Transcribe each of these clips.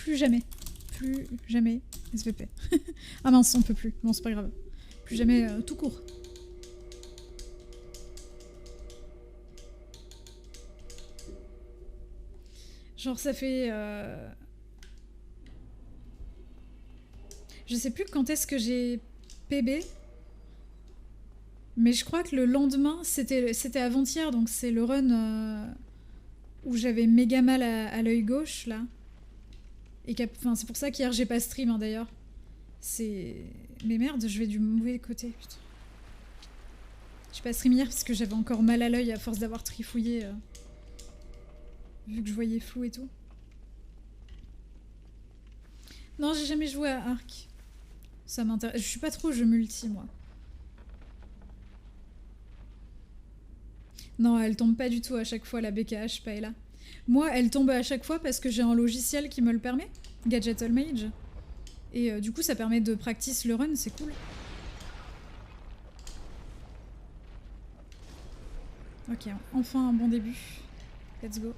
plus jamais. Plus jamais SVP. Ah mince, on peut plus. Bon, c'est pas grave. Plus jamais tout court. Genre ça fait... Je sais plus quand est-ce que j'ai PB. Mais je crois que le lendemain, c'était avant-hier, donc c'est le run où j'avais méga mal à l'œil gauche, là. Et c'est pour ça qu'hier j'ai pas stream, hein, d'ailleurs. Mais merde, je vais du mauvais côté, putain. J'ai pas stream hier parce que j'avais encore mal à l'œil à force d'avoir trifouillé. Vu que je voyais flou et tout. Non, j'ai jamais joué à Ark. Ça m'intéresse. Je suis pas trop jeu multi, moi. Non, elle tombe pas du tout à chaque fois, la BKH Paella. Moi, elle tombe à chaque fois parce que j'ai un logiciel qui me le permet, Gadget All Mage. Et du coup, ça permet de practice le run, c'est cool. Ok, enfin un bon début. Let's go.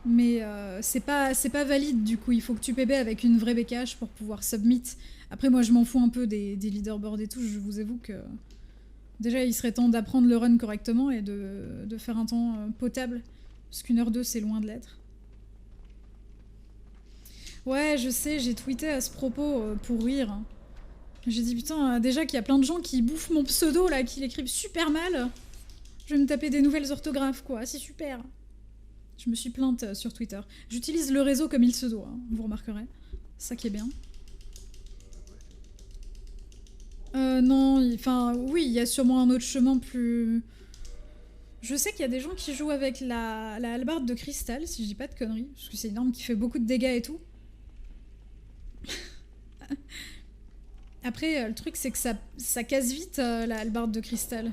Mais c'est pas valide du coup, il faut que tu PB avec une vraie BKH pour pouvoir submit. Après moi je m'en fous un peu des leaderboards et tout, je vous avoue que déjà il serait temps d'apprendre le run correctement et de faire un temps potable, parce qu'une heure 2 c'est loin de l'être. Ouais je sais, j'ai tweeté à ce propos pour rire. J'ai dit putain déjà qu'il y a plein de gens qui bouffent mon pseudo là, qui l'écrivent super mal. Je vais me taper des nouvelles orthographes quoi, c'est super. Je me suis plainte sur Twitter. J'utilise le réseau comme il se doit, hein, vous remarquerez. Ça qui est bien. Non, enfin, oui, il y a sûrement un autre chemin plus... Je sais qu'il y a des gens qui jouent avec la hallebarde de cristal, si je dis pas de conneries, parce que c'est une arme qui fait beaucoup de dégâts et tout. Après, le truc, c'est que ça casse vite, la hallebarde de cristal.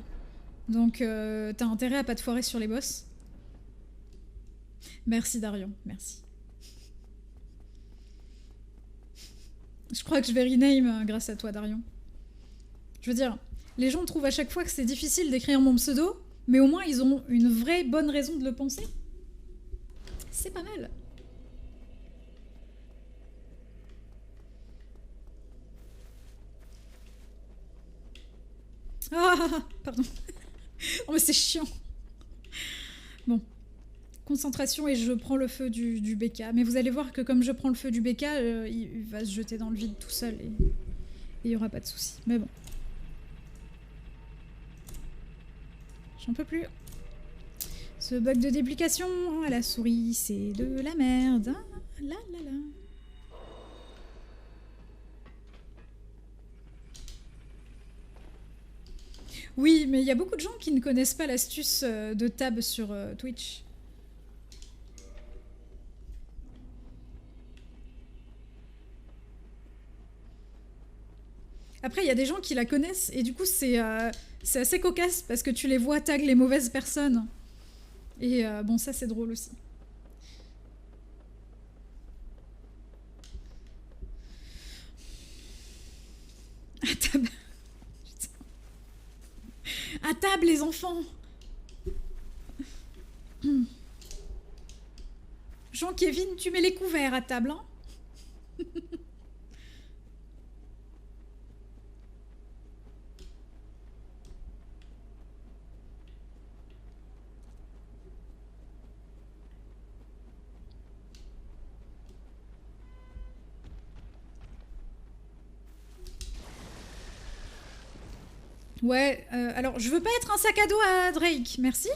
Donc, t'as intérêt à pas te foirer sur les boss. Merci Darion, merci. Je crois que je vais rename grâce à toi Darion. Je veux dire, les gens trouvent à chaque fois que c'est difficile d'écrire mon pseudo, mais au moins ils ont une vraie bonne raison de le penser. C'est pas mal. Ah, pardon. Oh mais c'est chiant. Bon. Concentration et je prends le feu du BK. Mais vous allez voir que comme je prends le feu du BK, il va se jeter dans le vide tout seul et il y aura pas de souci. Mais bon. J'en peux plus. Ce bug de déplication à la souris, c'est de la merde. Ah, là là là. Oui, mais il y a beaucoup de gens qui ne connaissent pas l'astuce de tab sur Twitch. Après, il y a des gens qui la connaissent et du coup, c'est assez cocasse parce que tu les vois tag les mauvaises personnes. Et bon, ça, c'est drôle aussi. À table. À table, les enfants. Jean-Kévin, tu mets les couverts à table, hein. Ouais, alors je veux pas être un sac à dos à Drake, merci.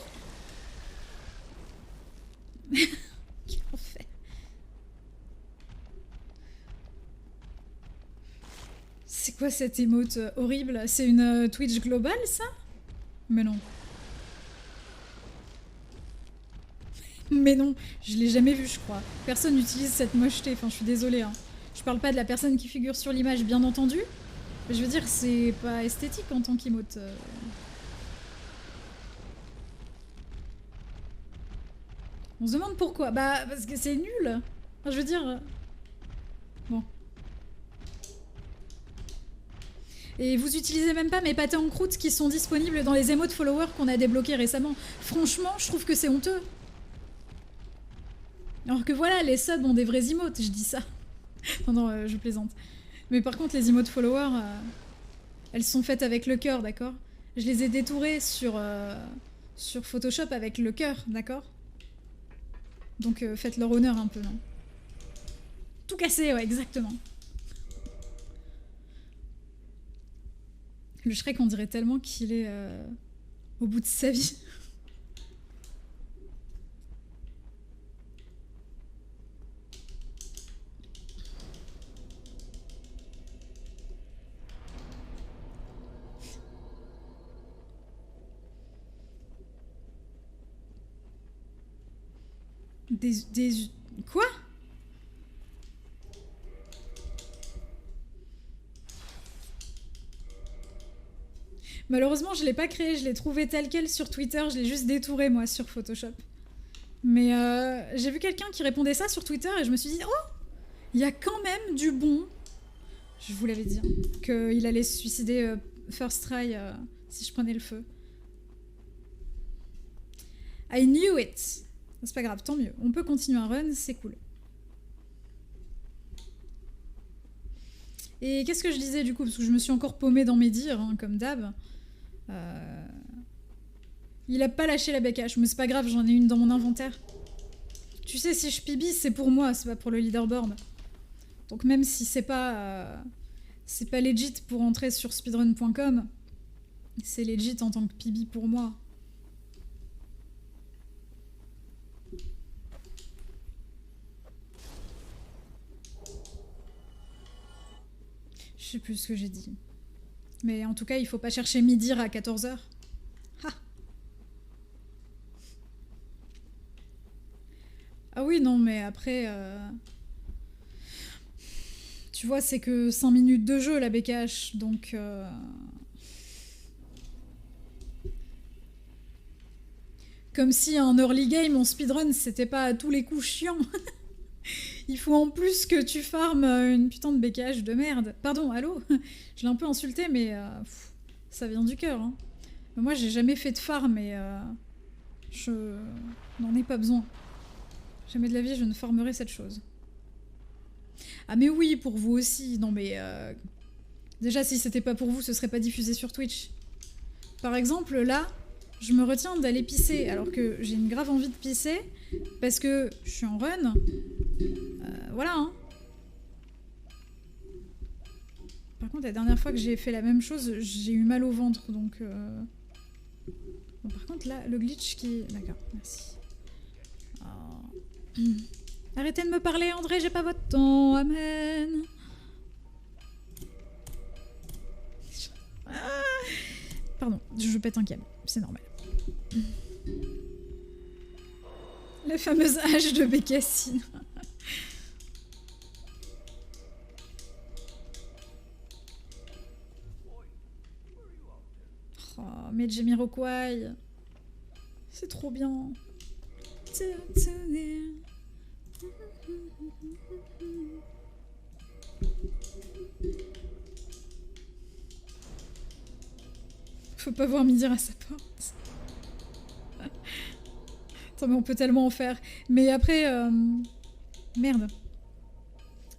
Quel enfer. C'est quoi cette émote horrible? C'est une Twitch globale, ça? Mais non. Mais non, je l'ai jamais vu, je crois. Personne n'utilise cette mocheté, enfin je suis désolée. Hein. Je parle pas de la personne qui figure sur l'image, bien entendu. Je veux dire, c'est pas esthétique en tant qu'emote. On se demande pourquoi. Bah, parce que c'est nul. Enfin, je veux dire... Bon. Et vous utilisez même pas mes pâtés en croûte qui sont disponibles dans les émotes followers qu'on a débloqués récemment. Franchement, je trouve que c'est honteux. Alors que voilà, les subs ont des vrais emotes, je dis ça. Non, non, je plaisante. Mais par contre, les emotes followers, elles sont faites avec le cœur, d'accord? Je les ai détourées sur Photoshop avec le cœur, d'accord? Donc faites leur honneur un peu, non? Tout cassé, ouais, exactement. Le Shrek, on dirait tellement qu'il est au bout de sa vie. Des... Quoi? Malheureusement, je l'ai pas créé, je l'ai trouvé tel quel sur Twitter, je l'ai juste détouré moi sur Photoshop. Mais j'ai vu quelqu'un qui répondait ça sur Twitter et je me suis dit, oh, il y a quand même du bon. Je vous l'avais dit, hein, qu'il allait se suicider first try si je prenais le feu. I knew it. C'est pas grave, tant mieux. On peut continuer un run, c'est cool. Et qu'est-ce que je disais du coup? Parce que je me suis encore paumée dans mes dires, hein, comme d'hab. Il a pas lâché la bécache, mais c'est pas grave, j'en ai une dans mon inventaire. Tu sais, si je pibi, c'est pour moi, c'est pas pour le leaderboard. Donc même si c'est pas legit pour entrer sur speedrun.com, c'est legit en tant que pibi pour moi. Je sais plus ce que j'ai dit. Mais en tout cas, il faut pas chercher Midir à 14h. Ah oui, non, mais après... Tu vois, c'est que 5 minutes de jeu, la BKH, donc... Comme si un early game en speedrun, c'était pas à tous les coups chiant. Il faut en plus que tu farmes une putain de BKH de merde. Pardon, allô? Je l'ai un peu insulté, mais ça vient du cœur. Hein. Moi, j'ai jamais fait de farm, et je n'en ai pas besoin. Jamais de la vie, je ne farmerai cette chose. Ah mais oui, pour vous aussi. Non mais... Déjà, si c'était pas pour vous, ce serait pas diffusé sur Twitch. Par exemple, là, je me retiens d'aller pisser, alors que j'ai une grave envie de pisser, parce que je suis en run. Voilà, hein. Par contre, la dernière fois que j'ai fait la même chose, j'ai eu mal au ventre, donc... Bon, par contre, là, le glitch qui... D'accord, merci. Oh. Arrêtez de me parler, André, j'ai pas votre temps. Amen. Ah. Pardon, je pète un câble, c'est normal. La fameuse hache de Bécassine. Oh, mais Jamiroquai. C'est trop bien. Faut pas voir Midir à sa porte. Attends, mais on peut tellement en faire. Mais après... Merde.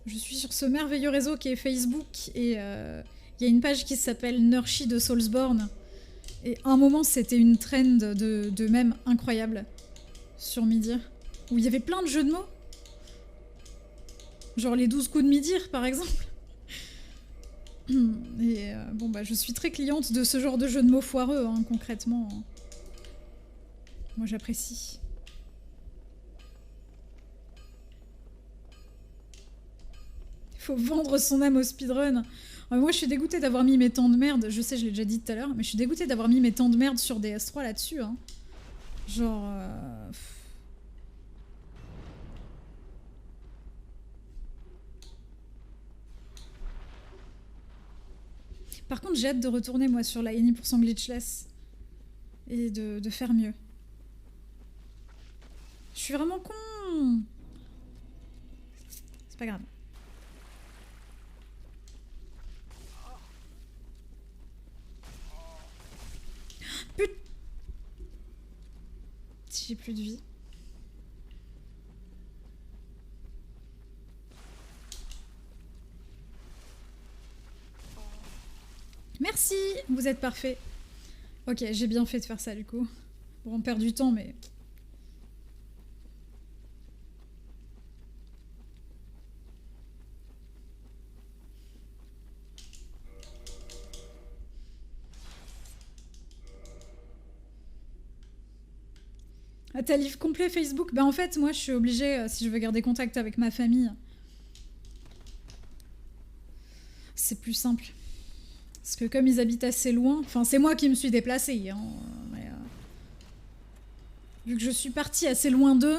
Je suis sur ce merveilleux réseau qui est Facebook et il y a une page qui s'appelle Nurshi de Soulsborne. Et à un moment, c'était une trend de mèmes incroyable sur Midir. Où il y avait plein de jeux de mots. Genre les 12 coups de Midir, par exemple. Et bon, bah, je suis très cliente de ce genre de jeu de mots foireux, hein, concrètement. Moi, j'apprécie. Il faut vendre son âme au speedrun. Moi, je suis dégoûtée d'avoir mis mes temps de merde. Je sais, je l'ai déjà dit tout à l'heure, mais je suis dégoûtée d'avoir mis mes temps de merde sur DS3 là-dessus. Hein. Genre... Par contre, j'ai hâte de retourner, moi, sur la Any% glitchless. Et de faire mieux. Je suis vraiment con. C'est pas grave. Putain. Si j'ai plus de vie. Merci, vous êtes parfait. Ok, j'ai bien fait de faire ça du coup. Bon, on perd du temps, mais... Ah, t'as livre complet Facebook? Bah en fait, moi je suis obligée, si je veux garder contact avec ma famille, c'est plus simple. Parce que comme ils habitent assez loin, enfin c'est moi qui me suis déplacée, hein, mais, vu que je suis partie assez loin d'eux,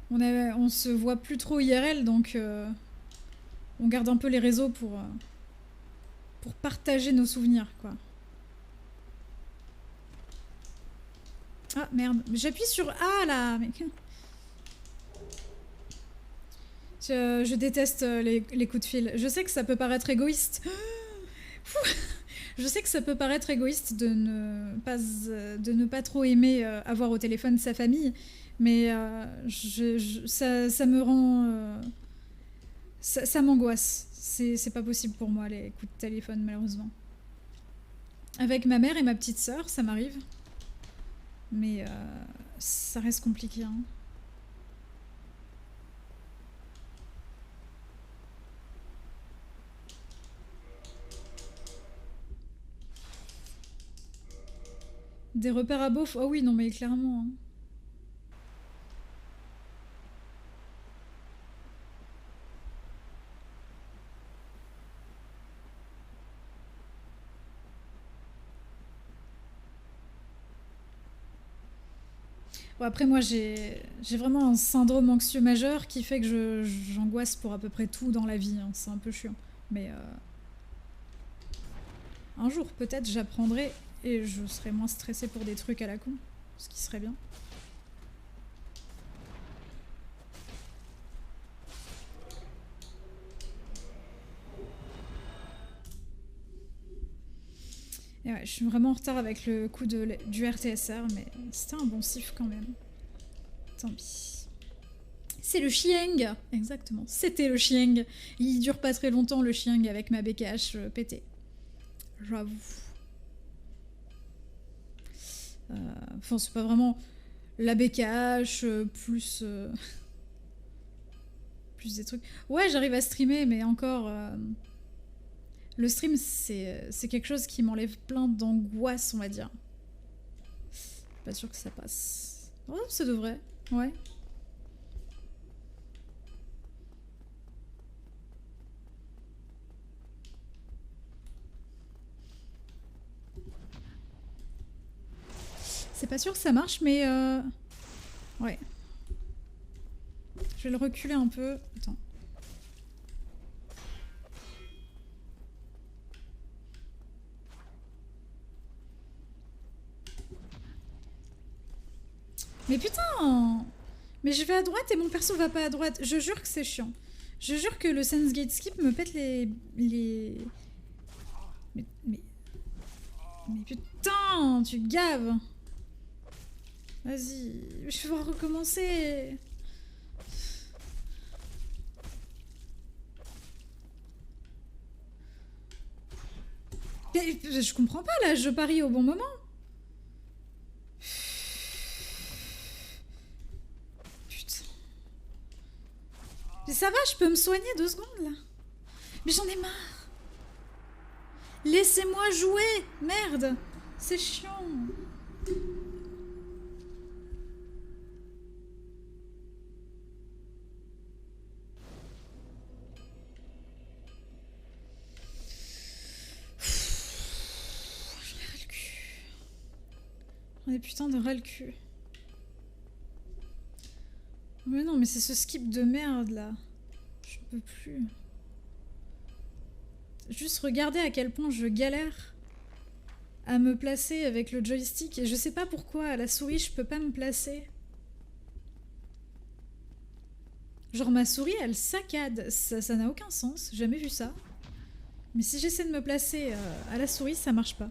on se voit plus trop IRL, donc on garde un peu les réseaux pour partager nos souvenirs, quoi. Ah merde, j'appuie sur A là, mec. Je déteste les coups de fil. Je sais que ça peut paraître égoïste. Je sais que ça peut paraître égoïste de ne pas trop aimer avoir au téléphone sa famille, mais ça me rend... ça m'angoisse. C'est pas possible pour moi, les coups de téléphone, malheureusement. Avec ma mère et ma petite sœur, ça m'arrive. Mais ça reste compliqué, hein. Des repères à beauf? Oh oui, non mais clairement, hein. Bon, après moi j'ai vraiment un syndrome anxieux majeur qui fait que j'angoisse pour à peu près tout dans la vie, hein. C'est un peu chiant. Mais un jour peut-être j'apprendrai et je serai moins stressée pour des trucs à la con, ce qui serait bien. Et ouais, je suis vraiment en retard avec le coup du RTSR, mais c'était un bon sif quand même. Tant pis. C'est le Chieng. Exactement, c'était le Chieng. Il dure pas très longtemps le Chieng avec ma BKH pétée. J'avoue. Enfin, c'est pas vraiment la BKH plus... plus des trucs. Ouais, j'arrive à streamer, mais encore... le stream, c'est quelque chose qui m'enlève plein d'angoisse, on va dire. Pas sûr que ça passe. Oh, ça devrait. Ouais. C'est pas sûr que ça marche, mais... ouais. Je vais le reculer un peu. Attends. Mais putain! Mais je vais à droite et mon perso va pas à droite. Je jure que c'est chiant. Je jure que le Sense Gate Skip me pète les... Mais putain! Tu gaves! Vas-y, je vais devoir recommencer. Mais je comprends pas là, je parie au bon moment. Putain. Mais ça va, je peux me soigner 2 secondes là. Mais j'en ai marre. Laissez-moi jouer, merde. C'est chiant. J'en ai putain de ras le cul. Mais non, mais c'est ce skip de merde là. Je peux plus. Juste regarder à quel point je galère à me placer avec le joystick. Et je sais pas pourquoi, à la souris, je peux pas me placer. Genre ma souris, elle saccade. Ça n'a aucun sens, j'ai jamais vu ça. Mais si j'essaie de me placer à la souris, ça marche pas.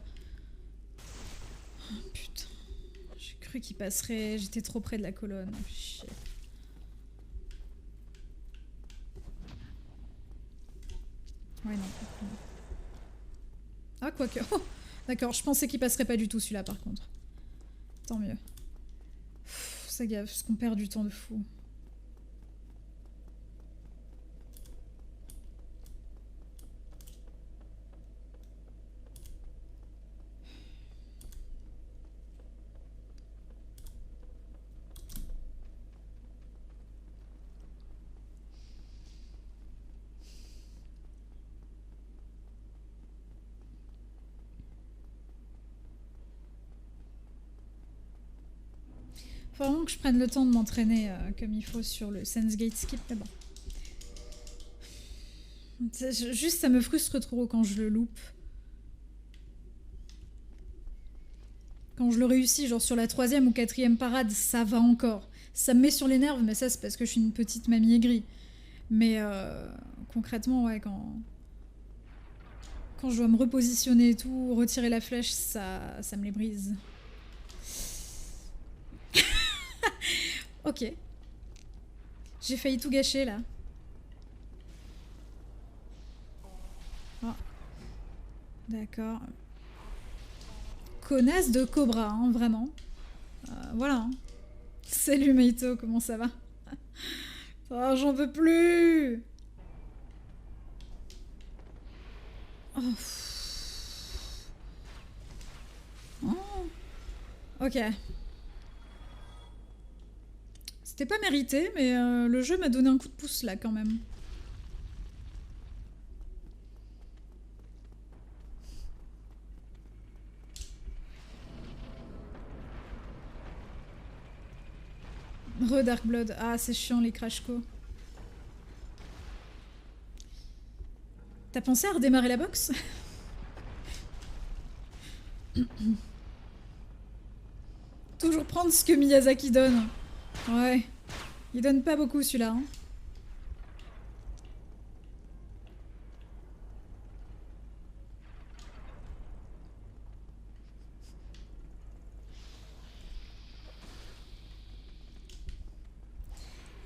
Oh, putain. J'ai cru qu'il passerait... J'étais trop près de la colonne. Chier. Ouais, non. Ah, quoique. Oh, d'accord, je pensais qu'il passerait pas du tout celui-là par contre. Tant mieux. Pff, ça gave, parce qu'on perd du temps de fou. Faut vraiment que je prenne le temps de m'entraîner comme il faut sur le Sense Gate Skip, mais bon. Juste, ça me frustre trop quand je le loupe. Quand je le réussis, genre sur la 3e ou 4e parade, ça va encore. Ça me met sur les nerfs, mais ça c'est parce que je suis une petite mamie aigrie. Mais concrètement, ouais, quand je dois me repositionner et tout, retirer la flèche, ça me les brise. Ok. J'ai failli tout gâcher là. Oh. D'accord. Connasse de Cobra, hein, vraiment. Voilà. Hein. Salut Meito, comment ça va? Oh, j'en veux plus. Oh. Oh. Ok. C'était pas mérité, mais le jeu m'a donné un coup de pouce là quand même. Dark Blood. Ah, c'est chiant les Crashco. T'as pensé à redémarrer la box? Toujours prendre ce que Miyazaki donne. Ouais. Il donne pas beaucoup celui-là. Hein.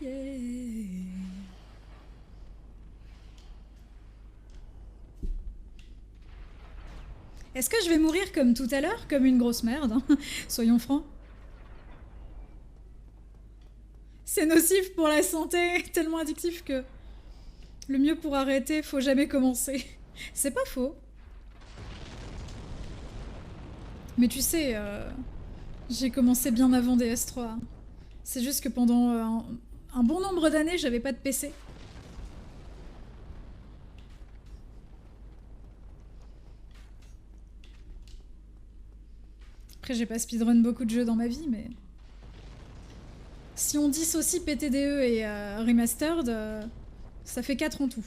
Yeah. Est-ce que je vais mourir comme tout à l'heure, comme une grosse merde hein. Soyons francs. C'est nocif pour la santé, tellement addictif que le mieux pour arrêter, faut jamais commencer. C'est pas faux. Mais tu sais, j'ai commencé bien avant DS3. C'est juste que pendant un bon nombre d'années, j'avais pas de PC. Après, j'ai pas speedrun beaucoup de jeux dans ma vie, mais... Si on dissocie PTDE et Remastered, ça fait 4 en tout.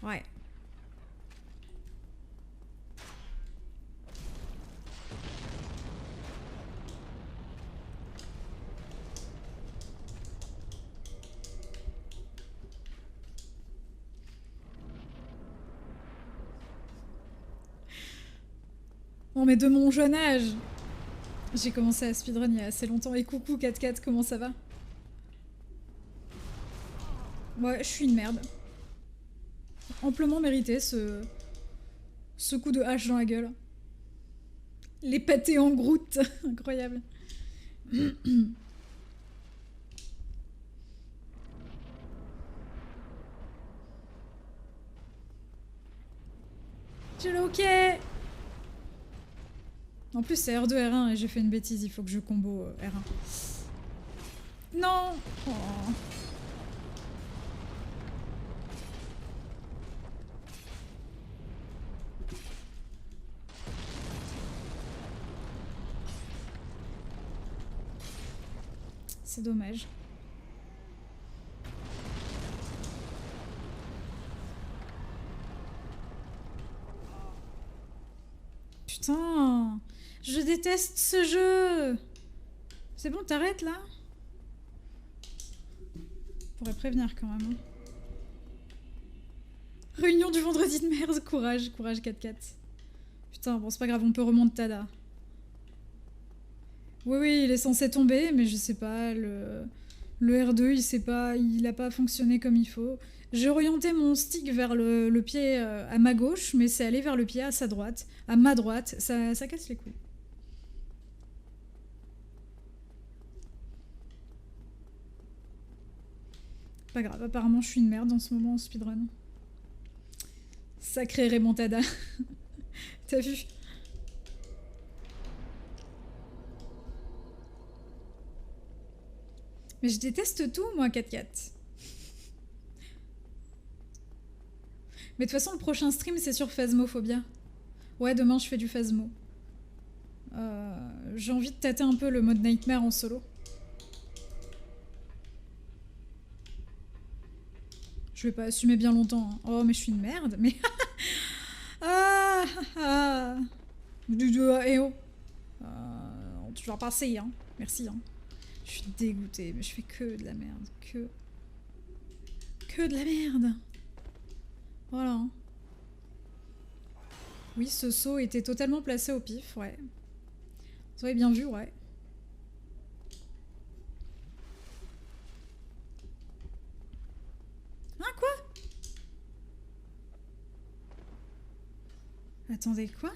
Ouais. Bon, mais de mon jeune âge, j'ai commencé à speedrun il y a assez longtemps. Et coucou 4-4, comment ça va? Ouais, je suis une merde. Amplement mérité ce coup de hache dans la gueule. Les pâtés en Groot, incroyable. J'ai le hockey. En plus c'est R2 R1 et j'ai fait une bêtise, il faut que je combo R1. Non oh. C'est dommage. Putain, je déteste ce jeu. C'est bon, t'arrêtes là? Pourrais prévenir quand même. Hein. Réunion du vendredi de merde, courage, courage 4-4. Putain, bon c'est pas grave, on peut remonter Tada. Oui, oui, il est censé tomber, mais je sais pas, le Le R2, il a pas fonctionné comme il faut. J'ai orienté mon stick vers le pied à ma gauche, mais c'est allé vers le pied à sa droite, à ma droite. Ça casse les couilles. Pas grave, apparemment je suis une merde en ce moment en speedrun. Sacré remontada. T'as vu? Mais je déteste tout, moi, 4-4. Mais de toute façon, le prochain stream, c'est sur Phasmophobia. Ouais, demain, je fais du Phasmo. J'ai envie de tâter un peu le mode Nightmare en solo. Je vais pas assumer bien longtemps. Hein. Oh, mais je suis une merde. Mais... ah, ah. Eh oh. Tu vas passer, hein. Merci, hein. Je suis dégoûtée, mais je fais que de la merde. Que de la merde. Voilà. Oui, ce saut était totalement placé au pif, ouais. Vous avez bien vu, ouais. Hein, quoi? Attendez, quoi?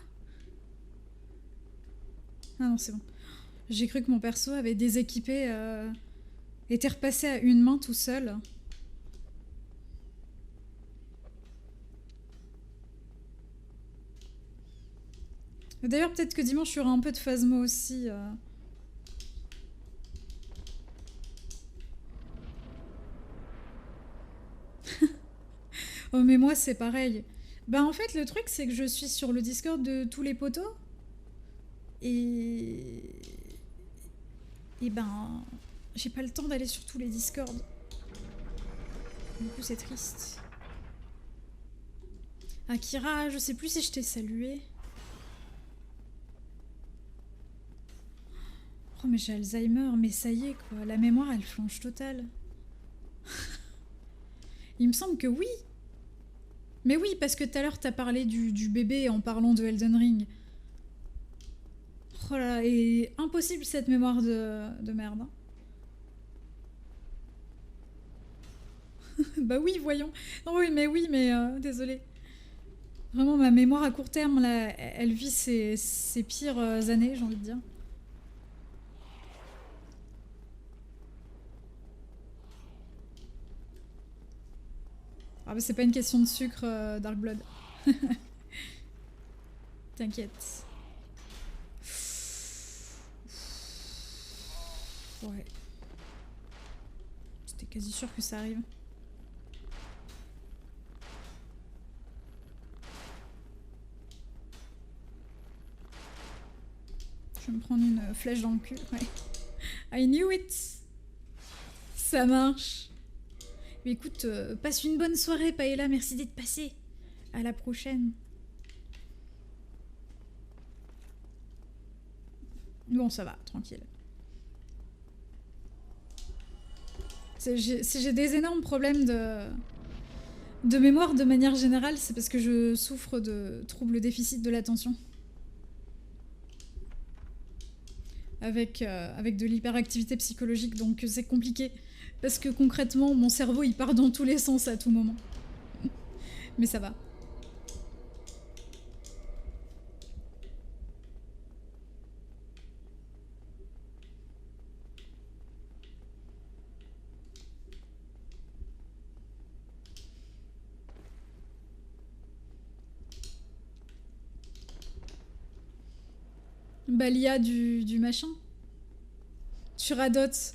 Ah non, c'est bon. J'ai cru que mon perso avait déséquipé... était repassé à une main tout seul. D'ailleurs, peut-être que dimanche, il y aura un peu de Phasmo aussi. Oh, mais moi, c'est pareil. Bah, en fait, le truc, c'est que je suis sur le Discord de tous les potos. Et... Et ben... J'ai pas le temps d'aller sur tous les Discords. Du coup, c'est triste. Akira, je sais plus si je t'ai salué. Oh, mais j'ai Alzheimer, mais ça y est, quoi. La mémoire, elle flanche totale. Il me semble que oui. Mais oui, parce que tout à l'heure, t'as parlé du bébé en parlant de Elden Ring. Oh là là, et impossible cette mémoire de merde. Hein. Bah oui, voyons. Non, oui, mais désolé. Vraiment, ma mémoire à court terme, là, elle vit ses pires années, j'ai envie de dire. Ah bah c'est pas une question de sucre, Dark Blood. T'inquiète. Ouais. J'étais quasi sûre que ça arrive. Je vais me prendre une flèche dans le cul, ouais. I knew it. Ça marche. Mais écoute, passe une bonne soirée, Paella, merci d'être passé. À la prochaine. Bon, ça va, tranquille. Si j'ai des énormes problèmes de mémoire de manière générale, c'est parce que je souffre de troubles déficit de l'attention. Avec de l'hyperactivité psychologique, donc c'est compliqué. Parce que concrètement, mon cerveau, il part dans tous les sens à tout moment. Mais ça va. Bah, l'IA du machin. Tu radotes.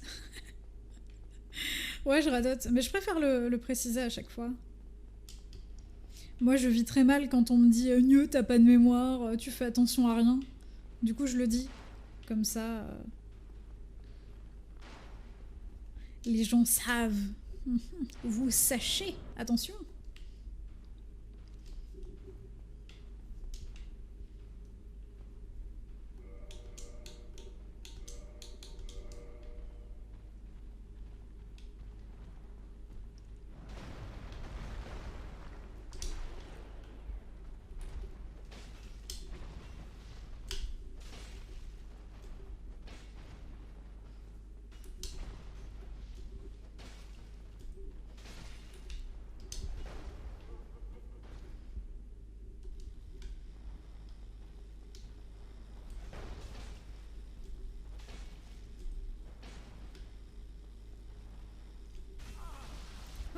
Ouais, je radote. Mais je préfère le préciser à chaque fois. Moi, je vis très mal quand on me dit Gneu, t'as pas de mémoire, tu fais attention à rien. Du coup, je le dis. Comme ça, les gens savent. Vous sachez. Attention.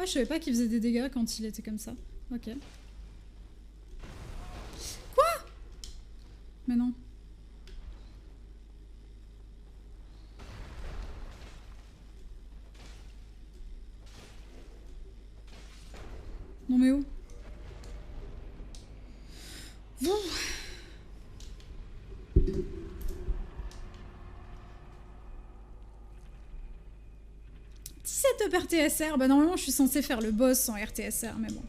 Ah, je savais pas qu'il faisait des dégâts quand il était comme ça. Ok. Quoi? Mais non. Non mais où? Bon. 17 par TSR, bah normalement je suis censée faire le boss en RTSR, mais bon.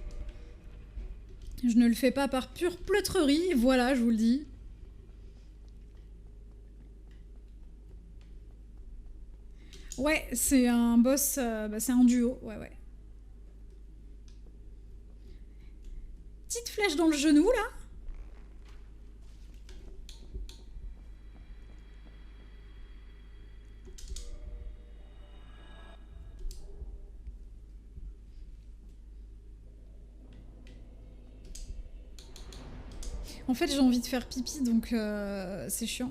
Je ne le fais pas par pure pleutrerie, voilà, je vous le dis. Ouais, c'est un boss, bah, c'est un duo, ouais. Petite flèche dans le genou, là. En fait, j'ai envie de faire pipi, donc c'est chiant.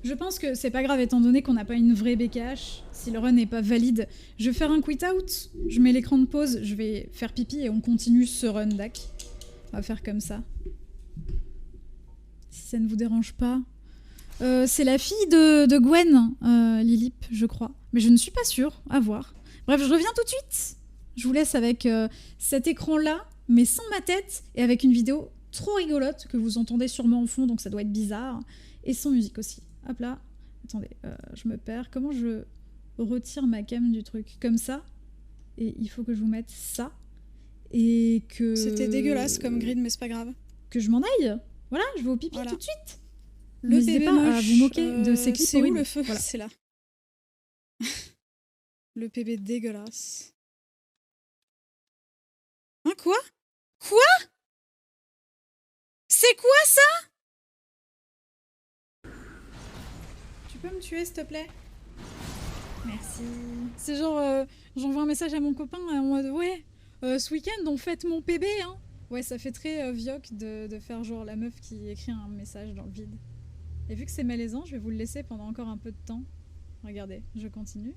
Je pense que c'est pas grave étant donné qu'on n'a pas une vraie BKH. Si le run n'est pas valide, je vais faire un quit out. Je mets l'écran de pause, je vais faire pipi et on continue ce run d'ac. On va faire comme ça. Si ça ne vous dérange pas. C'est la fille de Gwen, Lilip, je crois. Mais je ne suis pas sûre, à voir. Bref, je reviens tout de suite. Je vous laisse avec cet écran-là, mais sans ma tête, et avec une vidéo trop rigolote que vous entendez sûrement en fond, donc ça doit être bizarre. Et sans musique aussi. Hop là. Attendez, je me perds. Comment je retire ma cam du truc? Comme ça. Et il faut que je vous mette ça. Et que... C'était dégueulasse comme grid, mais c'est pas grave. Que je m'en aille. Voilà, je vais au pipi voilà. tout de suite. Le bébé pas moche, à vous moquer de ces clips c'est où horribles. le feu? Voilà. C'est là. Le bébé dégueulasse. Hein, quoi? Quoi? C'est quoi ça? Tu peux me tuer s'il te plaît? Merci. C'est genre, j'envoie un message à mon copain en mode ouais, ce week-end on fête mon PB hein. Ouais, ça fait très vioc de faire genre la meuf qui écrit un message dans le vide. Et vu que c'est malaisant, je vais vous le laisser pendant encore un peu de temps. Regardez, je continue.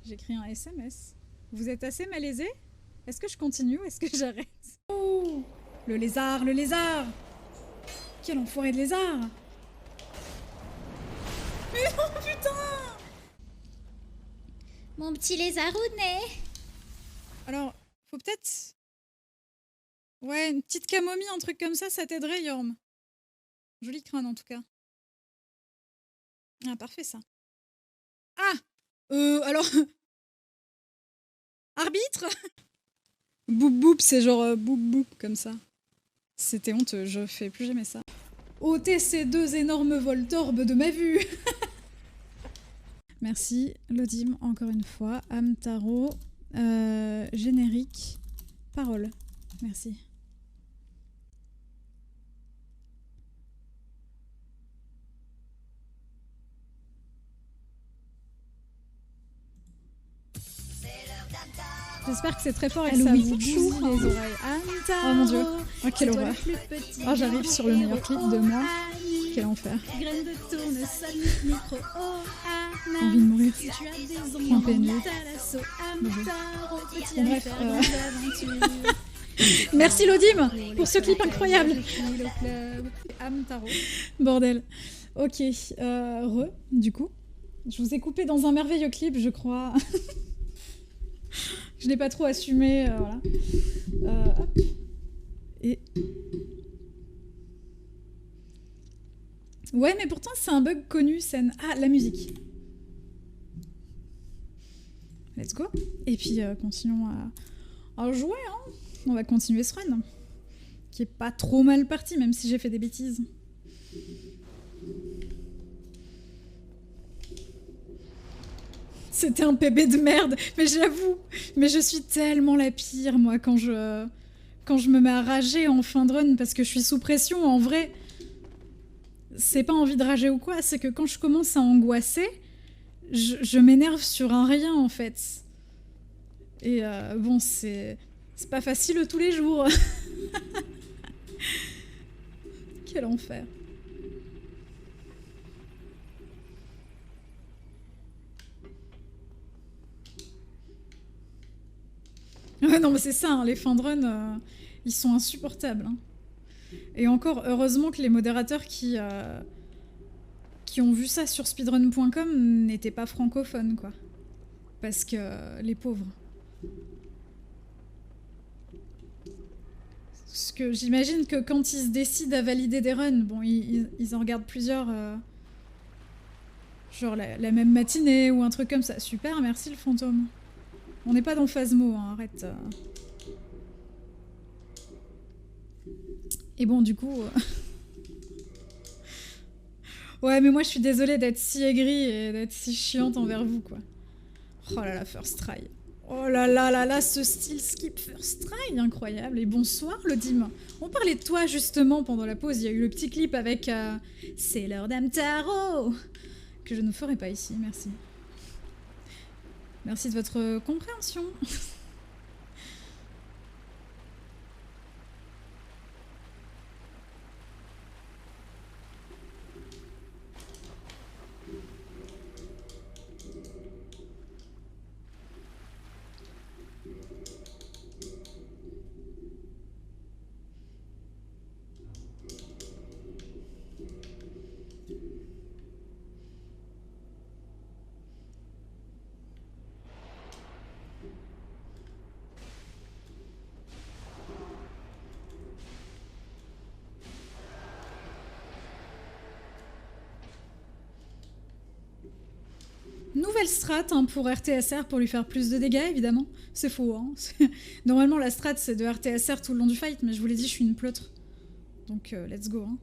J'écris un SMS. Vous êtes assez malaisé? Est-ce que je continue ou est-ce que j'arrête? Oh, le lézard, le lézard! Quel enfoiré de lézard! Mais non, putain! Mon petit lézardounet. Alors, faut peut-être... Ouais, une petite camomille, un truc comme ça t'aiderait, Yorm. Joli crâne, en tout cas. Ah, parfait, ça. Ah! Alors... Arbitre? Boop boop, c'est genre boop boop, comme ça. C'était honteux, je fais plus jamais ça. ôtez ces deux énormes Voltorbes de ma vue. Merci, Lodim, encore une fois. Amtaro, générique, parole. Merci. J'espère que c'est très fort et que ça vous bousille les oreilles. Amtaro, oh mon dieu, oh quelle horreur. Oh, j'arrive sur le meilleur clip de moi. Quel enfer. Graine de tournesol, micro, oh, Envie de mourir. si tu as des En ongles, PNL. monte à l'assaut. Amtaro, petit Bref, faire des aventures. Merci Lodim pour ce clip incroyable. Amtaro. Bordel. Ok, du coup. Je vous ai coupé dans un merveilleux clip, je crois. Je n'ai pas trop assumé, voilà. Hop. Et... Ouais, mais pourtant c'est un bug connu, scène... Ah, la musique. Let's go. Et puis, continuons à jouer, hein. On va continuer ce run. Qui est pas trop mal parti, même si j'ai fait des bêtises. C'était un PB de merde, mais j'avoue. Mais je suis tellement la pire, moi, quand je me mets à rager en fin de run, parce que je suis sous pression, en vrai. C'est pas envie de rager ou quoi, c'est que quand je commence à angoisser, je m'énerve sur un rien, en fait. Et bon, c'est pas facile tous les jours. Quel enfer. Ouais, non, mais c'est ça, hein, les fins de run, ils sont insupportables. Hein. Et encore, heureusement que les modérateurs qui ont vu ça sur speedrun.com n'étaient pas francophones, quoi. Parce que les pauvres. Parce que j'imagine que quand ils se décident à valider des runs, bon, ils en regardent plusieurs, genre la même matinée ou un truc comme ça. Super, merci le fantôme. On n'est pas dans Phasmo, hein, arrête. Et bon, du coup... ouais, mais moi je suis désolée d'être si aigrie et d'être si chiante envers vous, quoi. Oh là là, first try. Oh là là là là, ce style skip first try, incroyable. Et bonsoir, Lodim. On parlait de toi justement pendant la pause. Il y a eu le petit clip avec C'est l'heure d'Amtaro que je ne ferai pas ici, merci. Merci de votre compréhension. Nouvelle strat hein, pour RTSR pour lui faire plus de dégâts, évidemment. C'est faux. Hein. Normalement, la strat, c'est de RTSR tout le long du fight, mais je vous l'ai dit, je suis une pleutre. Donc, let's go. Hein.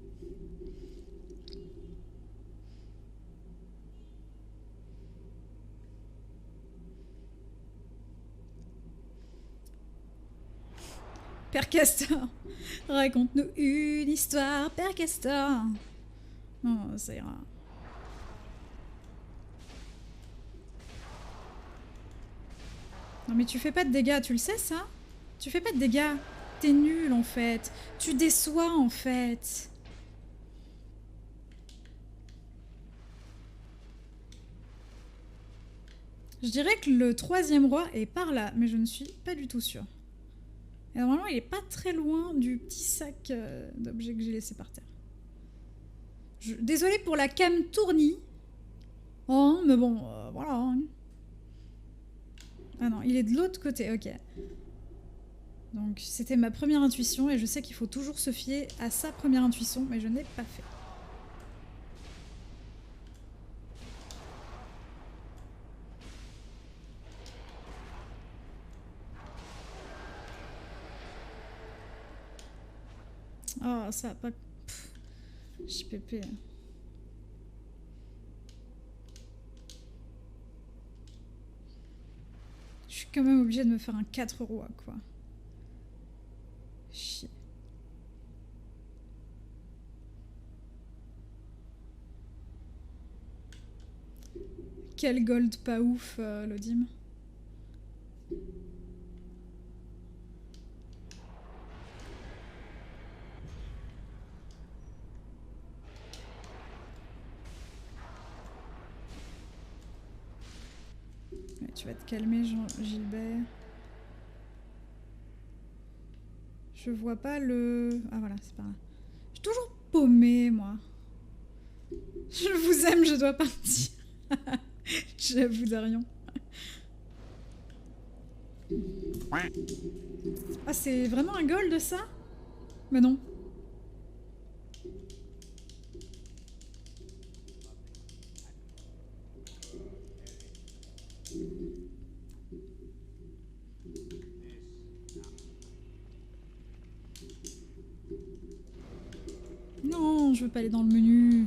Père Castor, raconte-nous une histoire, Père Castor. Non, ça ira. Non mais tu fais pas de dégâts, tu le sais ça? Tu fais pas de dégâts. T'es nul en fait. Tu déçois en fait. Je dirais que le 3e roi est par là, mais je ne suis pas du tout sûre. Et normalement, il est pas très loin du petit sac d'objets que j'ai laissé par terre. Désolée pour la cam tournie. Oh, mais bon, voilà. Hein. Ah non, il est de l'autre côté, ok. Donc c'était ma première intuition et je sais qu'il faut toujours se fier à sa première intuition, mais je n'ai pas fait. Oh, ça va pas... JPP. Je suis quand même obligée de me faire un 4 rois, quoi. Chier. Quel gold pas ouf, Lodim. Ouais, tu vas te calmer, Gilbert. Je vois pas le... Ah voilà, c'est par là. Je suis toujours paumée, moi. Je vous aime, je dois partir. J'avoue, Darion. Ah, c'est vraiment un gold, ça? Mais non. Non, je veux pas aller dans le menu.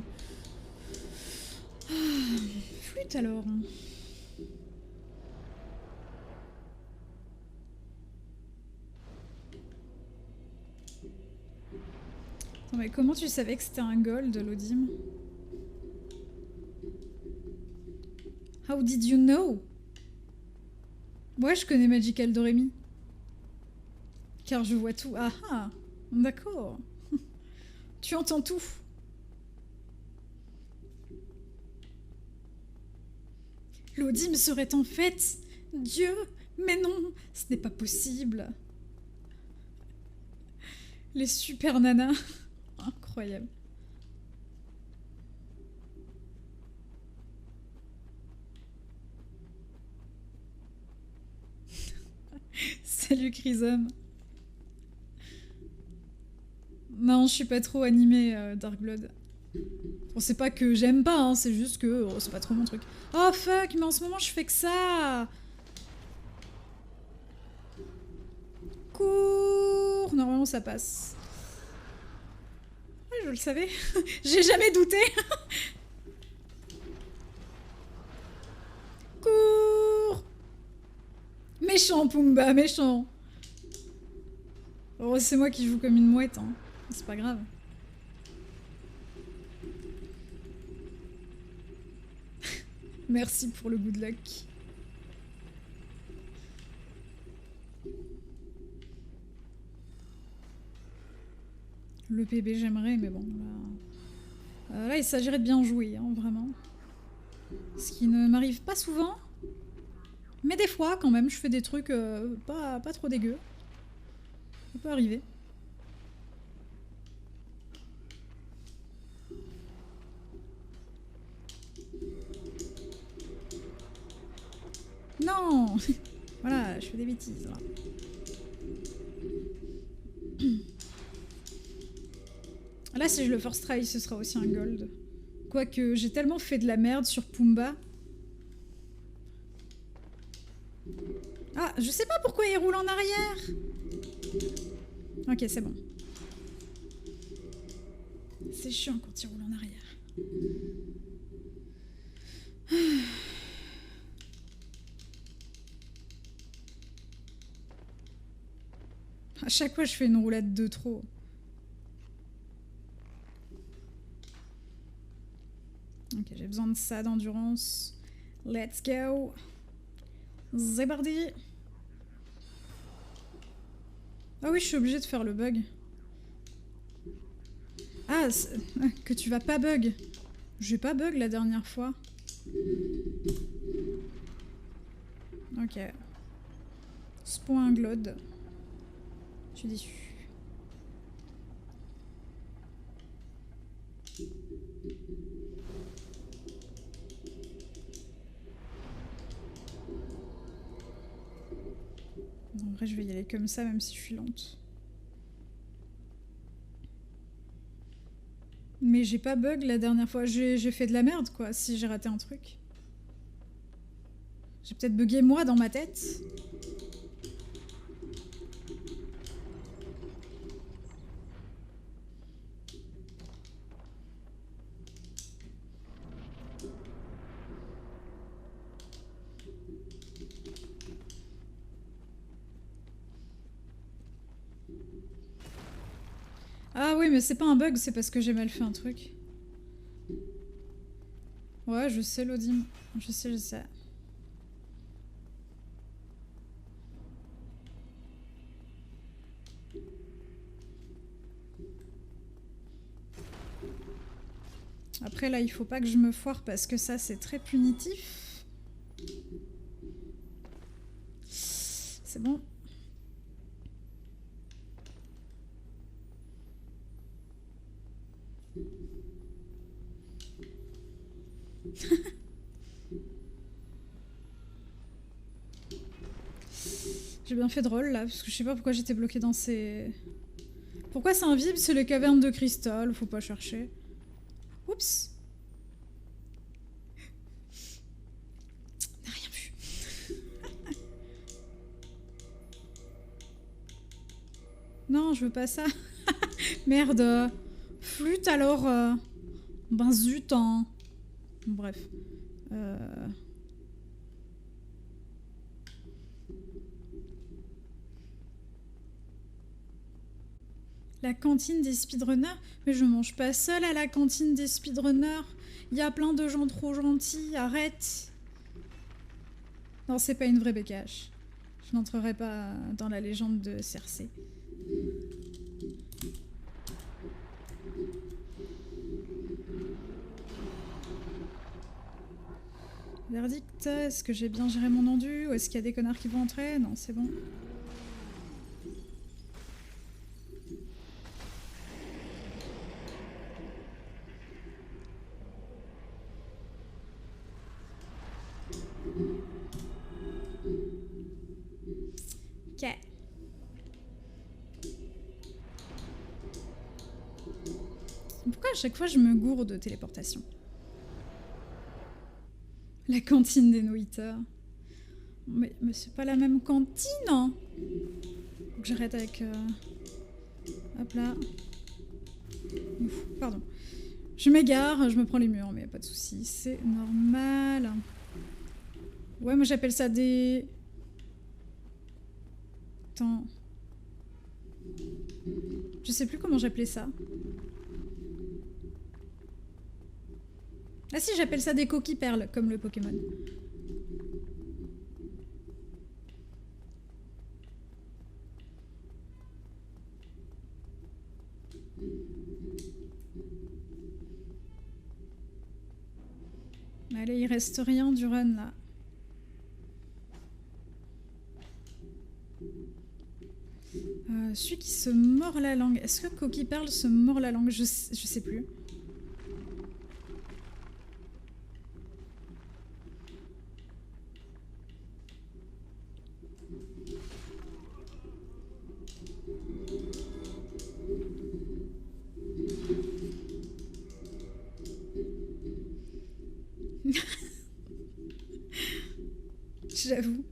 Ah, flûte alors. Attends, mais comment tu savais que c'était un gold, Lodim? How did you know? Ouais, je connais Magical Doremi. Car je vois tout. Ah ah, d'accord. Tu entends tout. L'Odim serait en fait Dieu, Mais non, ce n'est pas possible. Les super nanas. Incroyable. Salut Chrysome. Non, je suis pas trop animée Dark Blood. Bon, c'est pas que j'aime pas, hein, c'est juste que oh, c'est pas trop mon truc. Oh fuck, mais en ce moment je fais que ça. Cours. Normalement ça passe. Ouais, je le savais. J'ai jamais douté. Cours. Méchant Pumba, méchant. Oh, c'est moi qui joue comme une mouette, hein. C'est pas grave. Merci pour le good luck. Le PB j'aimerais, mais bon, là... là il s'agirait de bien jouer, hein, vraiment. Ce qui ne m'arrive pas souvent. Mais des fois, quand même, je fais des trucs pas trop dégueux. Ça peut arriver. Non. Voilà, je fais des bêtises, là. Là, si je le force try, ce sera aussi un gold. Quoique, j'ai tellement fait de la merde sur Pumba. Ah, je sais pas pourquoi il roule en arrière. Ok, c'est bon. C'est chiant quand il roule en arrière. À chaque fois, je fais une roulade de trop. Ok, j'ai besoin de ça d'endurance. Let's go. C'est parti. Ah oui, je suis obligée de faire le bug. Ah, que tu vas pas bug. J'ai pas bug la dernière fois. Ok. Spawn Glode. Je suis déçue. En vrai, je vais y aller comme ça, même si je suis lente. Mais j'ai pas bug la dernière fois. J'ai fait de la merde, quoi, si j'ai raté un truc. J'ai peut-être bugué moi dans ma tête. Ah oui, mais c'est pas un bug, c'est parce que j'ai mal fait un truc. Ouais, je sais, Lodim. Je sais, je sais. Après, là, il faut pas que je me foire parce que ça, c'est très punitif. C'est bon. J'ai bien fait de roll là, parce que je sais pas pourquoi j'étais bloquée dans ces... Pourquoi c'est invisible? C'est les cavernes de cristal, faut pas chercher. Oups. On n'a rien vu. Non, je veux pas ça. Merde. Flûte alors. Ben zut, hein. Bref. La cantine des speedrunners? Mais je mange pas seule à la cantine des speedrunners. Il y a plein de gens trop gentils, arrête. Non, c'est pas une vraie bécache. Je n'entrerai pas dans la légende de Cersei. Verdict, est-ce que j'ai bien géré mon endu ou est-ce qu'il y a des connards qui vont entrer? Non, c'est bon. Ok. Pourquoi à chaque fois je me gourde de téléportation? La cantine des nourriteurs. Mais c'est pas la même cantine, hein. Faut que j'arrête avec... Hop là. Ouf, pardon. Je m'égare, je me prends les murs, mais y a pas de soucis, c'est normal. Ouais, moi j'appelle ça des... Attends. Je sais plus comment j'appelais ça. Ah si, j'appelle ça des coquilles perles, comme le Pokémon. Allez, il reste rien du run, là. Celui qui se mord la langue. Est-ce que Coquille Perle se mord la langue? Je sais plus. J'avoue.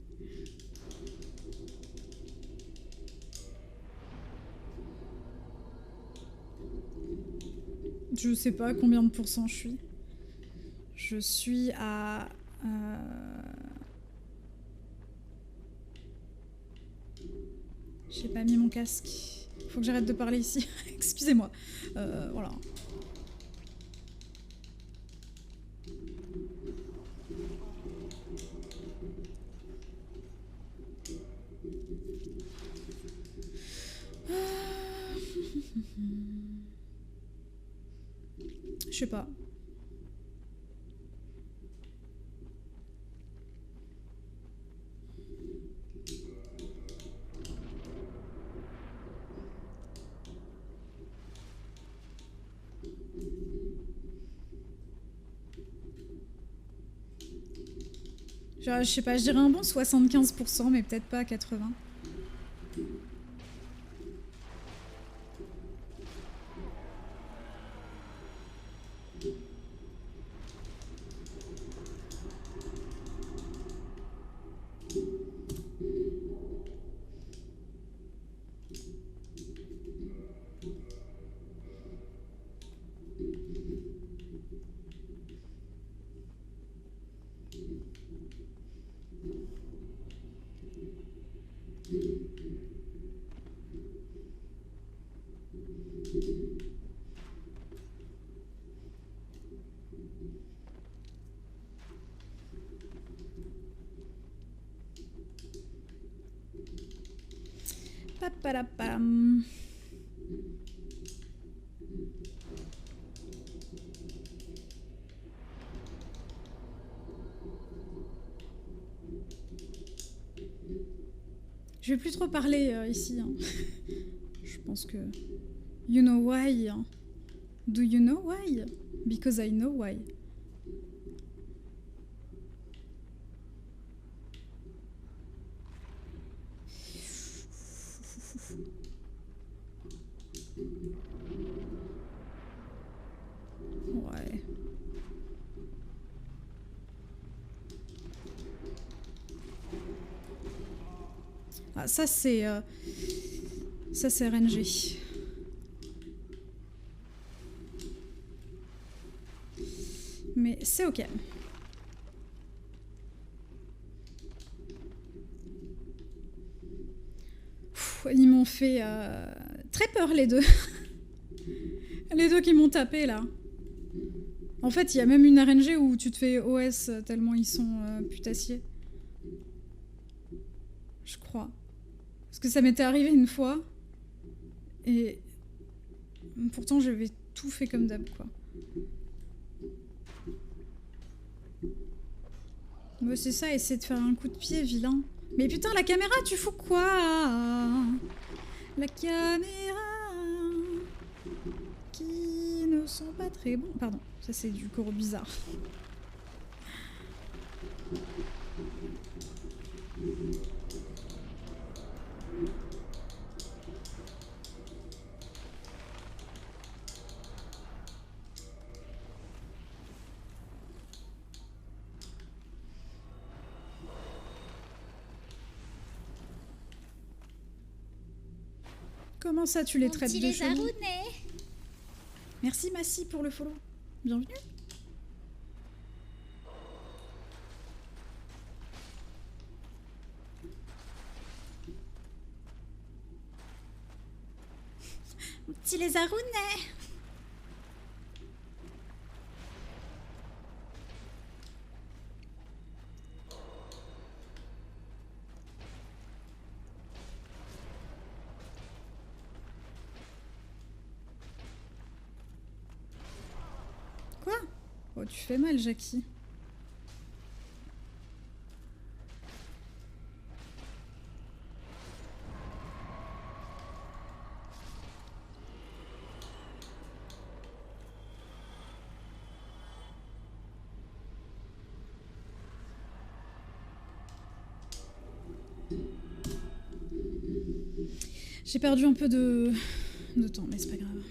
Je sais pas combien de pourcents je suis. Je suis à... J'ai pas mis mon casque. Faut que j'arrête de parler ici. Excusez-moi. Voilà. Je sais pas. Genre, je sais pas, je dirais un bon 75%, mais peut-être pas 80%. Papadapam. Je vais plus trop parler ici. Hein. Je pense que... You know why? Hein. Do you know why? Because I know why. Ouais. Ah, ça c'est RNG. Mais c'est ok. Ils m'ont fait très peur les deux. Les deux qui m'ont tapé là. En fait, il y a même une RNG où tu te fais OS tellement ils sont putassiers. Je crois. Parce que ça m'était arrivé une fois. Et pourtant, j'avais tout fait comme d'hab, quoi. Bah, c'est ça, essayer de faire un coup de pied, vilain. Mais putain, la caméra, tu fous quoi? La caméra qui ne sont pas très bons. Pardon, ça c'est du coro bizarre. Comment ça, tu les traites de chelous? Merci Massy pour le follow. Bienvenue. Mon petit lézarounet. Quoi? Oh, tu fais mal, Jackie. J'ai perdu un peu de temps, mais c'est pas grave.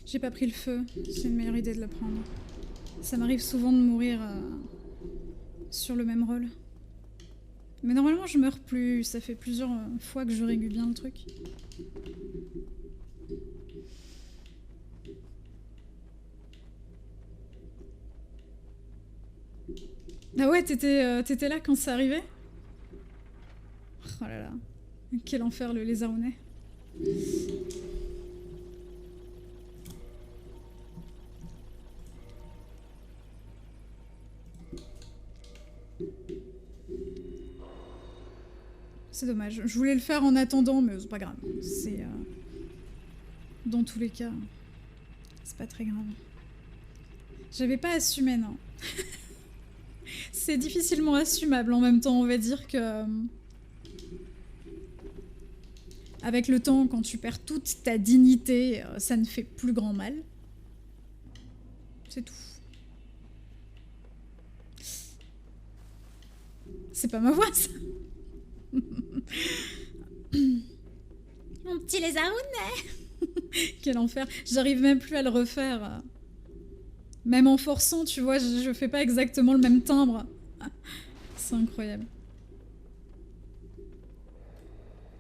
J'ai pas pris le feu, c'est une meilleure idée de le prendre. Ça m'arrive souvent de mourir sur le même rôle. Mais normalement je meurs plus, ça fait plusieurs fois que je régule bien le truc. Ah ouais, t'étais là quand ça arrivait? Oh là là, quel enfer le lézarounet. C'est dommage. Je voulais le faire en attendant, mais c'est pas grave. C'est... dans tous les cas, c'est pas très grave. J'avais pas assumé, non. C'est difficilement assumable en même temps, on va dire que... avec le temps, quand tu perds toute ta dignité, ça ne fait plus grand mal. C'est tout. C'est pas ma voix, ça. Mon petit lézarounet. Quel enfer. J'arrive même plus à le refaire. Même en forçant, tu vois, je fais pas exactement le même timbre. C'est incroyable.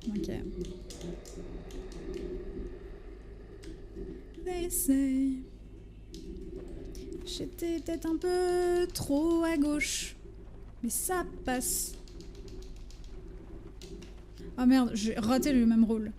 Ok. They say... J'étais peut-être un peu trop à gauche. Mais ça passe. Ah merde, j'ai raté le même rôle.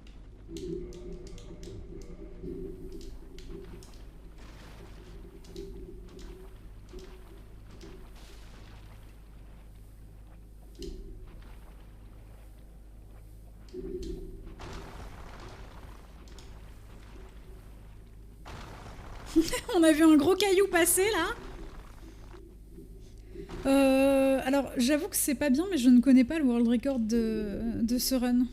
On a vu un gros caillou passer là. Alors j'avoue que c'est pas bien, mais je ne connais pas le world record de ce run.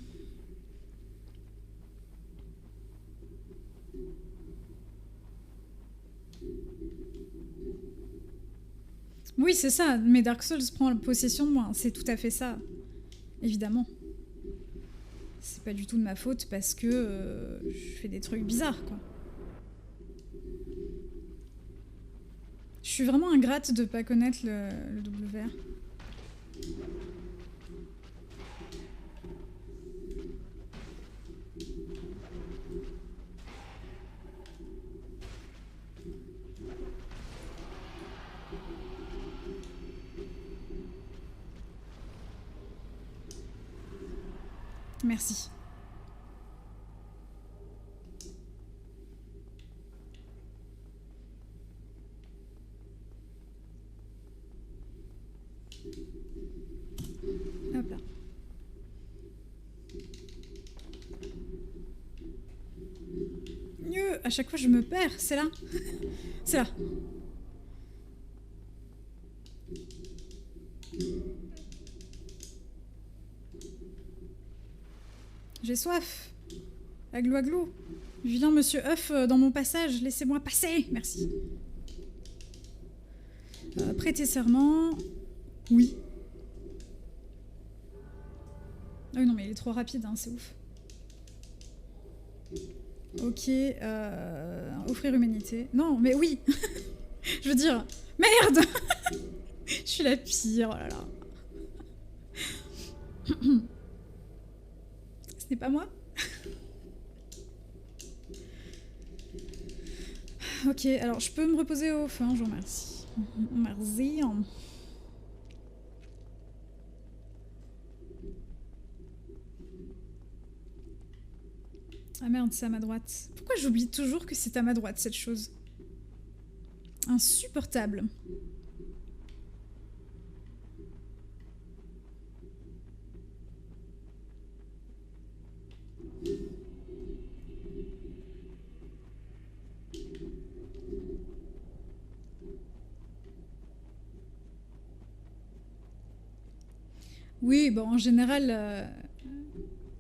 Oui, c'est ça, mais Dark Souls prend possession de moi, c'est tout à fait ça. Évidemment. C'est pas du tout de ma faute parce que je fais des trucs bizarres, quoi. Je suis vraiment ingrate de pas connaître le WR. Merci. à chaque fois je me perds. C'est là. C'est là. J'ai soif. Aglou aglou. Vilain monsieur œuf dans mon passage. Laissez-moi passer. Merci. Prêter serment. Oui. Ah oui, non, mais il est trop rapide, hein, c'est ouf. Ok. Offrir humanité. Non, mais oui. Je veux dire... Merde. Je suis la pire, oh là là. Ce n'est pas moi. Ok, alors je peux me reposer au feu, je vous remercie. Merci. Ah merde, c'est à ma droite. Pourquoi j'oublie toujours que c'est à ma droite, cette chose? Insupportable. Oui, bon, en général,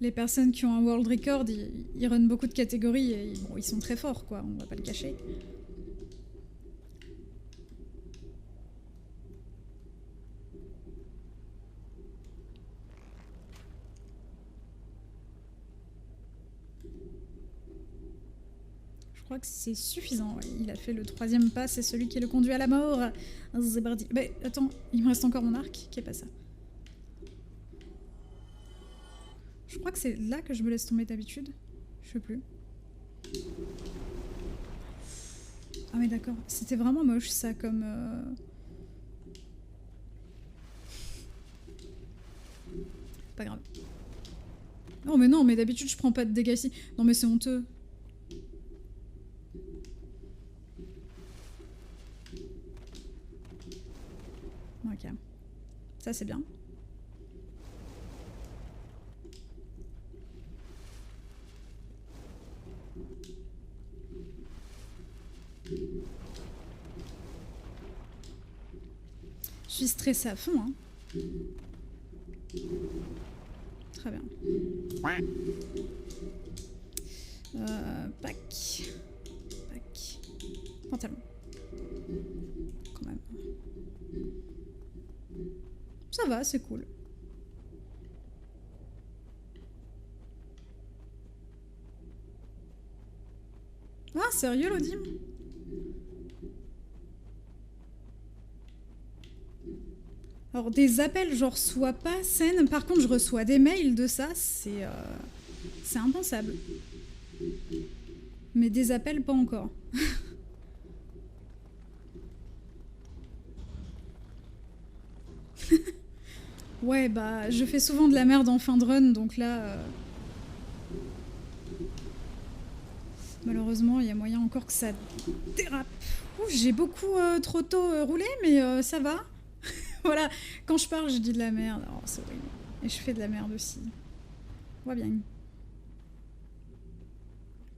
les personnes qui ont un world record, ils runnent beaucoup de catégories et bon, ils sont très forts, quoi, on va pas le cacher. Je crois que c'est suffisant, ouais. Il a fait le 3e pas, c'est celui qui le conduit à la mort. Zébardi. Mais attends, il me reste encore mon arc, qui est pas ça. Je crois que c'est là que je me laisse tomber d'habitude. Je sais plus. Ah mais d'accord, c'était vraiment moche ça comme... Pas grave. Non mais d'habitude je prends pas de dégâts ici. Non mais c'est honteux. Ok. Ça c'est bien. Je suis stressée à fond, hein. Très bien. Pack. Pack. Pantalon. Quand même. Ça va, c'est cool. Ah, sérieux, l'Odim? Alors, des appels, je reçois pas scène. Par contre, je reçois des mails de ça. C'est impensable. Mais des appels, pas encore. Ouais, bah, je fais souvent de la merde en fin de run, donc là... Malheureusement, il y a moyen encore que ça dérape. J'ai beaucoup trop tôt roulé, mais ça va. Voilà, quand je parle, je dis de la merde. Oh, c'est horrible. Et je fais de la merde aussi. On voit bien.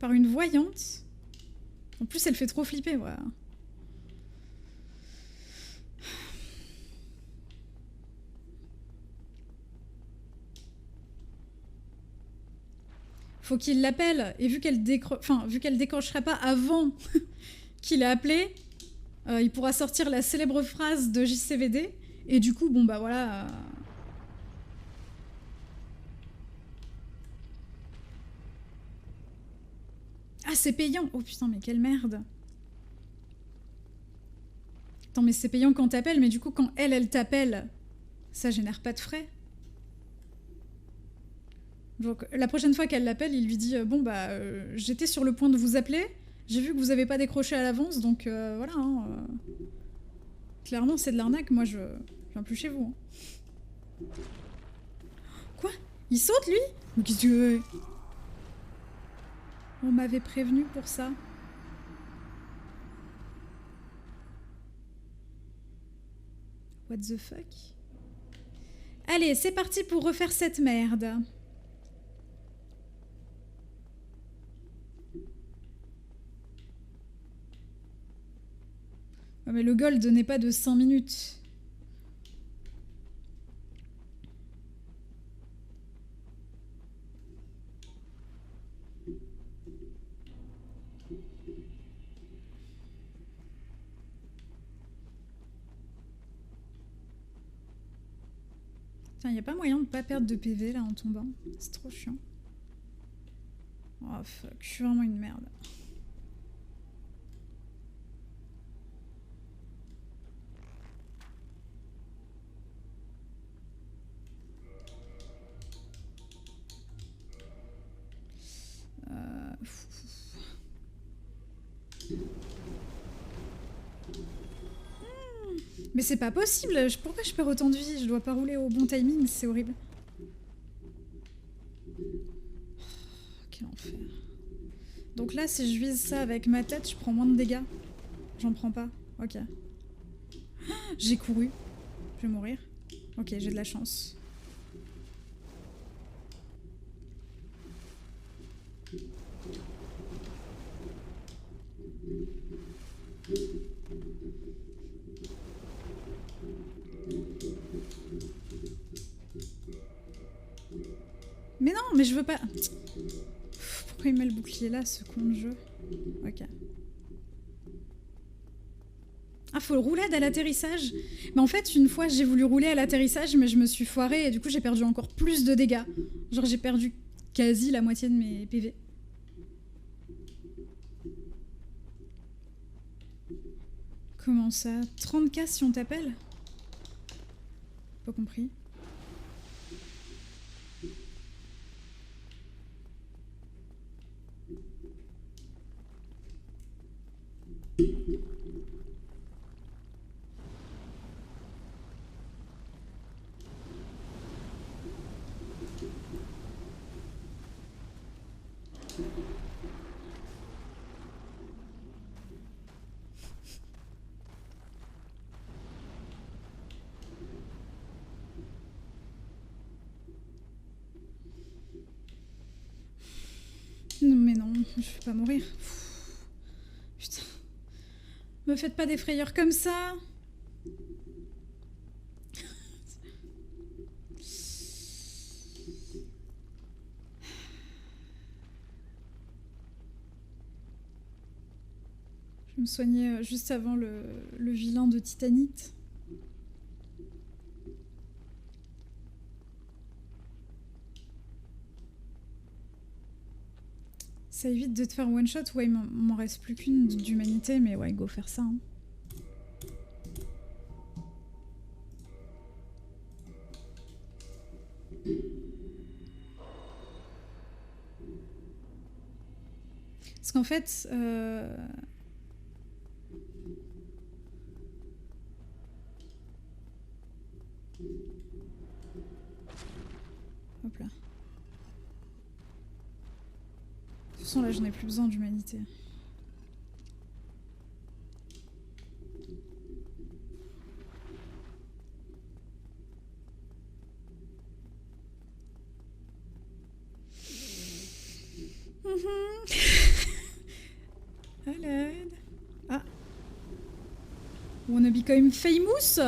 Par une voyante. En plus, elle fait trop flipper, voilà. Faut qu'il l'appelle. Et vu qu'elle décrocherait pas avant qu'il ait appelé, il pourra sortir la célèbre phrase de JCVD. Et du coup, bon bah voilà... Ah, c'est payant! Oh putain, mais quelle merde! Attends, mais c'est payant quand t'appelles, mais du coup, quand elle t'appelle, ça génère pas de frais. Donc, la prochaine fois qu'elle l'appelle, il lui dit bon bah, j'étais sur le point de vous appeler, j'ai vu que vous avez pas décroché à l'avance, donc voilà. Hein, clairement, c'est de l'arnaque, moi je viens plus chez vous. Hein. Quoi? Il saute lui? Mais qu'est-ce que tu veux? On m'avait prévenu pour ça. What the fuck? Allez, c'est parti pour refaire cette merde. Ouais, mais le gold n'est pas de 5 minutes. Putain, y a pas moyen de pas perdre de PV là en tombant. C'est trop chiant. Oh fuck, je suis vraiment une merde. Mais c'est pas possible. Pourquoi je perds autant de vie? Je dois pas rouler au bon timing, c'est horrible. Oh, quel enfer. Donc là, si je vise ça avec ma tête, je prends moins de dégâts. J'en prends pas. Ok. J'ai couru. Je vais mourir. Ok, j'ai de la chance. Mais non, mais je veux pas... Pourquoi il met le bouclier là, ce con de jeu? Ok. Ah, faut le roulade à l'atterrissage. Mais en fait, une fois, j'ai voulu rouler à l'atterrissage, mais je me suis foirée et du coup, j'ai perdu encore plus de dégâts. Genre, j'ai perdu quasi la moitié de mes PV. Comment ça? 30K si on t'appelle? Pas compris. Non mais non, je vais pas mourir. Putain. Me faites pas des frayeurs comme ça. Je me soignais juste avant le vilain de Titanite. Ça évite de te faire one shot. Ouais, il m'en reste plus qu'une d'humanité, mais ouais, go faire ça. Hein. Parce qu'en fait... Hop là. De toute façon, là, j'en ai plus besoin d'humanité. À l'aide. Ah. Wanna become famous?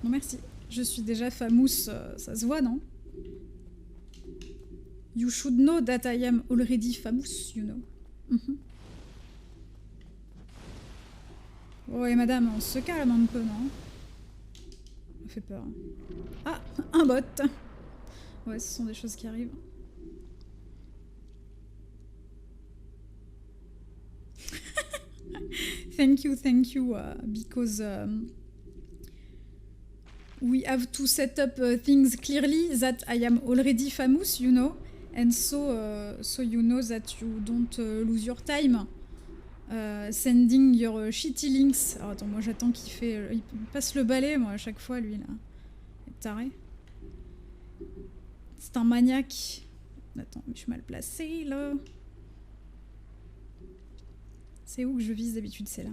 Non, merci. Je suis déjà famous, ça se voit, non? You should know that I am already famous, you know. Ouais, madame, on se calme un peu, non? Ça fait peur. Ah, un bot. Ouais, ce sont des choses qui arrivent. Thank you, because we have to set up things clearly that I am already famous, you know, and so you know that you don't lose your time sending your shitty links. Alors attends, moi j'attends il passe le balai, moi à chaque fois, lui là. Il est taré. C'est un maniaque. Attends, mais je suis mal placée là. C'est où que je vise d'habitude? C'est là.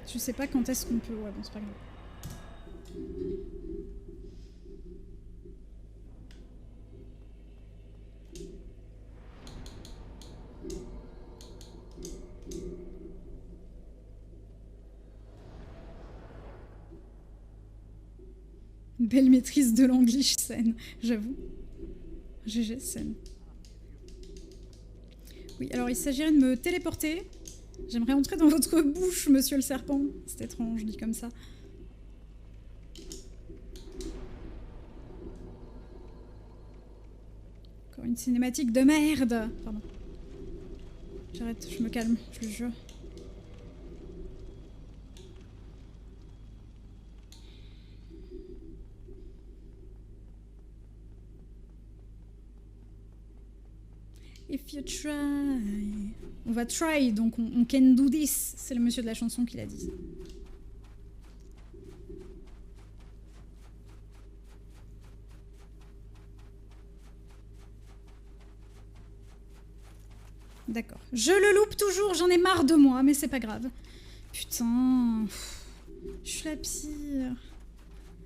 Je sais pas quand est-ce qu'on peut... Ouais, bon, c'est pas grave. Une belle maîtrise de l'anglish scène, j'avoue. GG scène. Oui, alors il s'agirait de me téléporter. J'aimerais entrer dans votre bouche, monsieur le serpent. C'est étrange, dit comme ça. Encore une cinématique de merde. Pardon. J'arrête, je me calme, je le jure. If you try... On va try, donc on can do this. C'est le monsieur de la chanson qui l'a dit. D'accord. Je le loupe toujours, j'en ai marre de moi, mais c'est pas grave. Putain... Je suis la pire.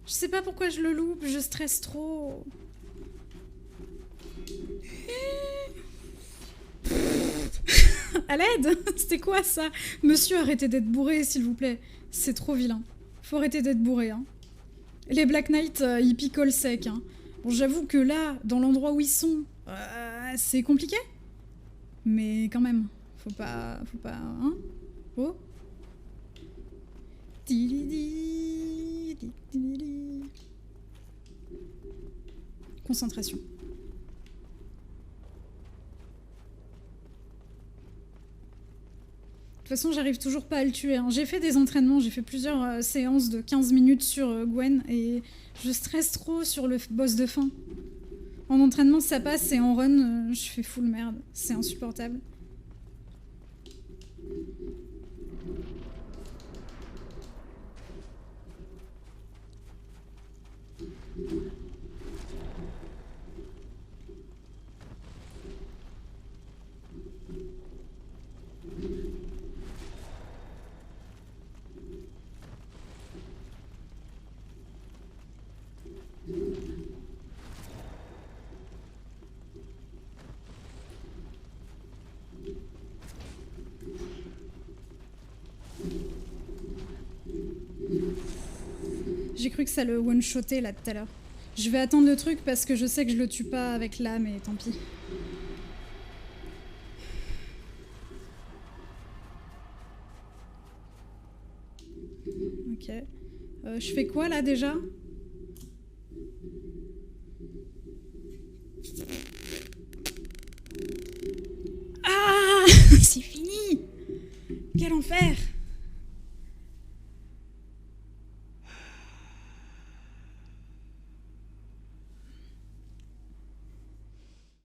Je sais pas pourquoi je le loupe, je stresse trop. À l'aide. C'était quoi ça? Monsieur, arrêtez d'être bourré, s'il vous plaît. C'est trop vilain. Faut arrêter d'être bourré, hein. Les Black Knight, ils picolent sec, hein. Bon, j'avoue que là, dans l'endroit où ils sont, c'est compliqué. Mais quand même, faut pas, hein. Oh. Concentration. De toute façon, j'arrive toujours pas à le tuer, hein. J'ai fait des entraînements, j'ai fait plusieurs séances de 15 minutes sur Gwen et je stresse trop sur le boss de fin. En entraînement, ça passe et en run, je fais full merde. C'est insupportable. J'ai cru que ça le one-shotait là tout à l'heure. Je vais attendre le truc parce que je sais que je le tue pas avec l'âme et tant pis. Ok. Je fais quoi là déjà? Ah, c'est fini! Quel enfer!